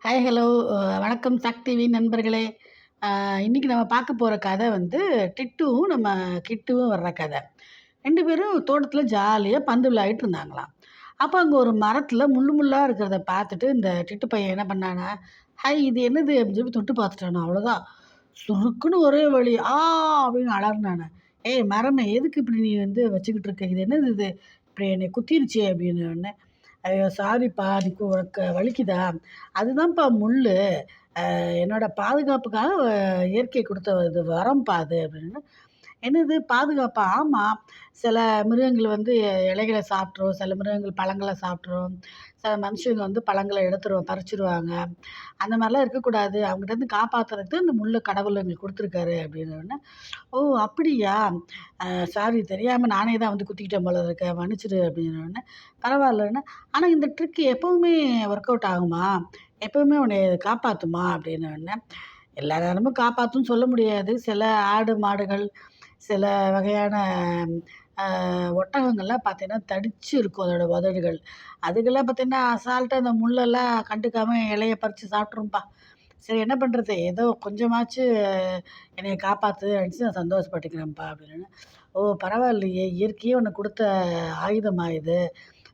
Hi hello வணக்கம் TV நண்பர்களே. இன்னைக்கு நம்ம பார்க்க போற கதை வந்து டிட்டுவும், நம்ம கிட்டுவும் வர்ற கதை. 2 பேரும் தோட்டத்தில ஜாலியா பந்து விளையாடிட்டு இருந்தாங்களாம். அப்ப அங்க ஒரு மரத்தில முள்ளு முள்ளா இருக்கிறத பார்த்துட்டு, இந்த டிட்டு பையன் என்ன பண்ணானா, "ஹாய் இது என்னது?" அப்படின்னு சொல்லி தொட்டு பார்த்துட்டானாம். அவ்வளோதான். சுருக்குன்னு ஒரே வலி. அப்படின்னு அலறுனானாம். "ஏய் மரமே எதுக்கு இப்படி நீ வந்து வச்சுக்கிட்டு இருக்க? இது என்னது இது? இப்படி என்னை குத்திருச்சே!" அப்படின்னோனே, "ஐயோ! சாரிப்பா அதுக்கு உனக்கு வலிக்குதா? அதுதான்ப்பா முள்ளு. என்னோட பாதுகாப்புக்காக இயற்கை குடுத்த இது வரம்ப்பா அது" அப்படின்னு. "என்னது பாதுகாப்பா?" "ஆமா. சில மிருகங்கள் வந்து இலைகள சாப்பிட்ரும். சில மிருகங்கள் பழங்கள சாப்பிட்ரும். சில மனுஷங்க வந்து பழங்கள பறிச்சுருவாங்க. அந்த மாரிலாம் இருக்கக்கூடாது. அவங்ககிட்டருந்து காப்பாத்துறதுக்கு தான் இந்த முள்ள கடவுள் எங்களுக்கு குடுத்துருக்காரு" அப்படின்னோனே, "ஓ! அப்படியா? அ சாரி தெரியாம நானே தான் வந்து குத்திக்கிட்டேன் போல இருக்கு. மன்னிச்சிடு" அப்படின்னோனே, "பரவாயில்லன்னு. ஆனா இந்த ட்ரிக் எப்பவுமே ஒர்க் அவுட் ஆகுமா? எப்பவுமே உன்னைய காப்பாத்துமா?" அப்படின்னோனே, "எல்லா நேரமும் காப்பாத்தும்ன்னு சொல்ல முடியாது. சில ஆடு, மாடுகள், சில வகையான அ ஒட்டகங்கள்லாம் பார்த்தீங்கன்னா, தடிச்சு இருக்கும் அதோட உதடுகள். அதுக்கெல்லாம் பார்த்தீங்கன்னா, அசால்ட்டா அந்த முள்ளெல்லாம் கண்டுக்காம இலைய பறிச்சு சாப்பிட்ரும்ப்பா. சரி என்ன பண்றது? ஏதோ கொஞ்சமாச்சு என்னைய காப்பாத்துது நெனச்சு நான் சந்தோஷப்பட்டுக்கிறேன்ப்பா" அப்படின்னு. "ஓ! பரவாயில்லையே! இயற்கையே உனக்கு குடுத்த ஆயுதமா இது?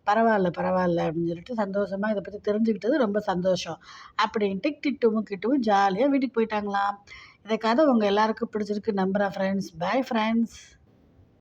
பரவால்ல, பரவால்ல" அப்படின்னு சொல்லிட்டு சந்தோஷமா இத பத்தி தெரிஞ்சுக்கிட்டது ரொம்ப சந்தோஷம். அப்படின்ட்டு டிட்டுவும், கிட்டுவும் ஜாலியா வீட்டுக்கு போயிட்டாங்களாம். இந்த கதை உங்க எல்லாருக்கும் பிடிச்சிருக்கு நம்புறேன் ஃப்ரெண்ட்ஸ். Bye friends.